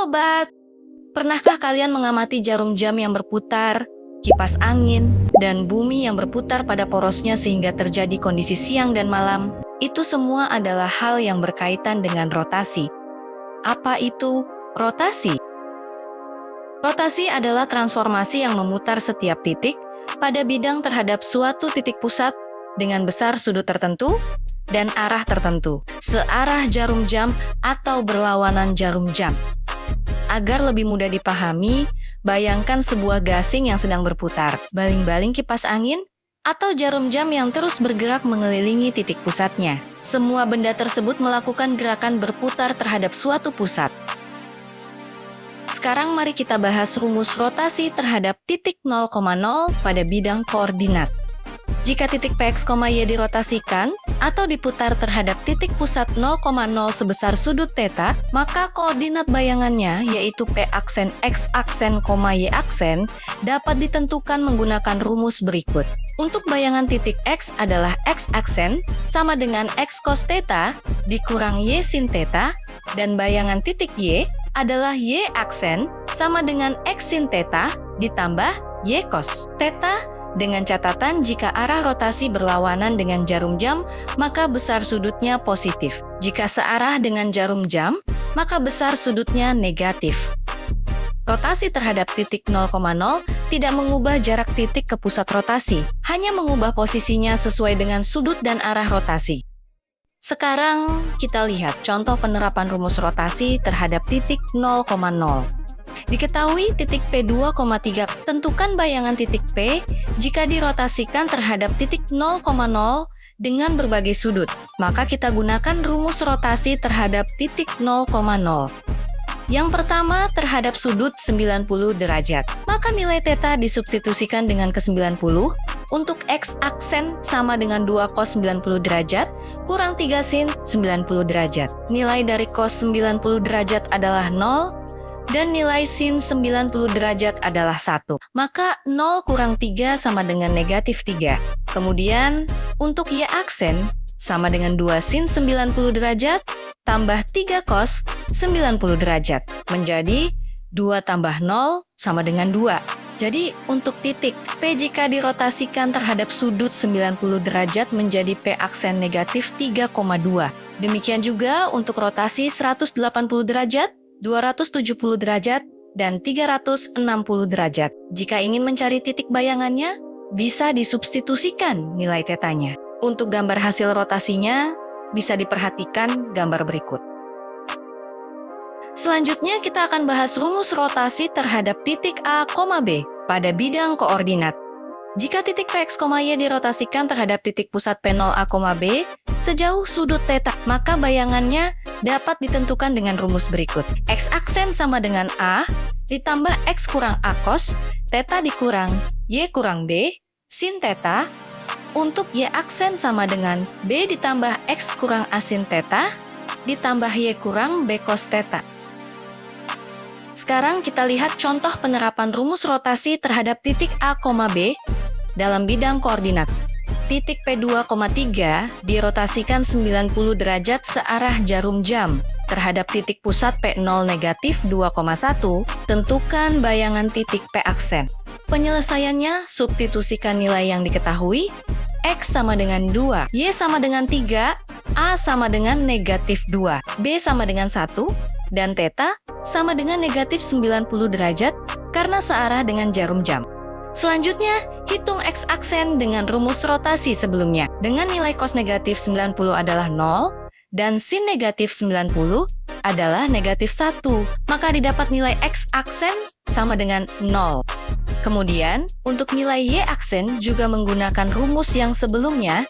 sobat! Pernahkah kalian mengamati jarum jam yang berputar, kipas angin, dan bumi yang berputar pada porosnya sehingga terjadi kondisi siang dan malam? Itu semua adalah hal yang berkaitan dengan rotasi. Apa itu rotasi? Rotasi adalah transformasi yang memutar setiap titik pada bidang terhadap suatu titik pusat dengan besar sudut tertentu dan arah tertentu, searah jarum jam atau berlawanan jarum jam. Agar lebih mudah dipahami, bayangkan sebuah gasing yang sedang berputar, baling-baling kipas angin, atau jarum jam yang terus bergerak mengelilingi titik pusatnya. Semua benda tersebut melakukan gerakan berputar terhadap suatu pusat. Sekarang mari kita bahas rumus rotasi terhadap titik 0,0 pada bidang koordinat. Jika titik Px, Y dirotasikan atau diputar terhadap titik pusat 0,0 sebesar sudut θ, maka koordinat bayangannya yaitu P aksen X aksen, Y aksen dapat ditentukan menggunakan rumus berikut. Untuk bayangan titik X adalah X aksen sama dengan X cos θ dikurang Y sin θ, dan bayangan titik Y adalah Y aksen sama dengan X sin θ ditambah Y cos θ, dengan catatan jika arah rotasi berlawanan dengan jarum jam, maka besar sudutnya positif. Jika searah dengan jarum jam, maka besar sudutnya negatif. Rotasi terhadap titik 0,0 tidak mengubah jarak titik ke pusat rotasi, hanya mengubah posisinya sesuai dengan sudut dan arah rotasi. Sekarang kita lihat contoh penerapan rumus rotasi terhadap titik 0,0. Diketahui titik P 2,3, tentukan bayangan titik P jika dirotasikan terhadap titik 0,0 dengan berbagai sudut. Maka kita gunakan rumus rotasi terhadap titik 0,0. Yang pertama terhadap sudut 90 derajat. Maka nilai θ disubstitusikan dengan ke 90. Untuk X aksen sama dengan 2 cos 90 derajat kurang 3 sin 90 derajat. Nilai dari cos 90 derajat adalah 0. Dan nilai sin 90 derajat adalah 1. Maka 0 kurang 3 sama dengan negatif 3. Kemudian, untuk Y aksen sama dengan 2 sin 90 derajat tambah 3 cos 90 derajat. Menjadi 2 tambah 0 sama dengan 2. Jadi, untuk titik P jika dirotasikan terhadap sudut 90 derajat menjadi P aksen negatif 3,2. Demikian juga untuk rotasi 180 derajat, 270 derajat, dan 360 derajat. Jika ingin mencari titik bayangannya, bisa disubstitusikan nilai θ-nya. Untuk gambar hasil rotasinya, bisa diperhatikan gambar berikut. Selanjutnya kita akan bahas rumus rotasi terhadap titik A, B pada bidang koordinat. Jika titik Px, Y dirotasikan terhadap titik pusat P0 A, B sejauh sudut θ, maka bayangannya dapat ditentukan dengan rumus berikut. X aksen sama dengan A ditambah X kurang A cos, θ dikurang Y kurang B, sin θ. Untuk Y aksen sama dengan B ditambah X kurang A sin θ, ditambah Y kurang B cos θ. Sekarang kita lihat contoh penerapan rumus rotasi terhadap titik A, B dalam bidang koordinat. Titik P2,3 dirotasikan 90 derajat searah jarum jam terhadap titik pusat P0 negatif 2,1, tentukan bayangan titik P aksen. Penyelesaiannya, substitusikan nilai yang diketahui, X sama dengan 2, Y sama dengan 3, A sama dengan negatif 2, B sama dengan 1, dan θ sama dengan negatif 90 derajat karena searah dengan jarum jam. Selanjutnya, hitung X aksen dengan rumus rotasi sebelumnya. Dengan nilai cos negatif 90 adalah 0, dan sin negatif 90 adalah negatif 1. Maka didapat nilai X aksen sama dengan 0. Kemudian, untuk nilai Y aksen juga menggunakan rumus yang sebelumnya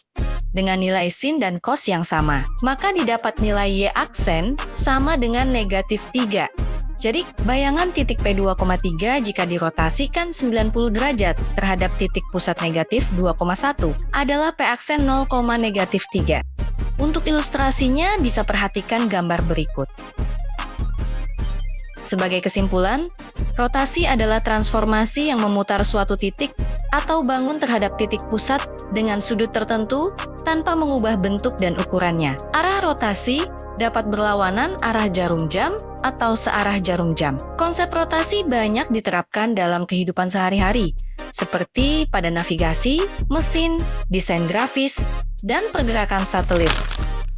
dengan nilai sin dan cos yang sama. Maka didapat nilai Y aksen sama dengan negatif 3. Jadi, bayangan titik P2,3 jika dirotasikan 90 derajat terhadap titik pusat negatif 2,1 adalah P aksen 0, negatif 3. Untuk ilustrasinya bisa perhatikan gambar berikut. Sebagai kesimpulan, rotasi adalah transformasi yang memutar suatu titik atau bangun terhadap titik pusat dengan sudut tertentu tanpa mengubah bentuk dan ukurannya. Arah rotasi dapat berlawanan arah jarum jam atau searah jarum jam. Konsep rotasi banyak diterapkan dalam kehidupan sehari-hari, seperti pada navigasi, mesin, desain grafis, dan pergerakan satelit.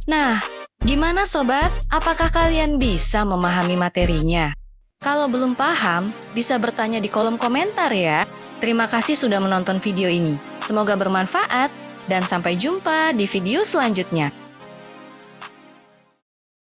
Nah, gimana sobat? Apakah kalian bisa memahami materinya? Kalau belum paham, bisa bertanya di kolom komentar ya. Terima kasih sudah menonton video ini. Semoga bermanfaat, dan sampai jumpa di video selanjutnya.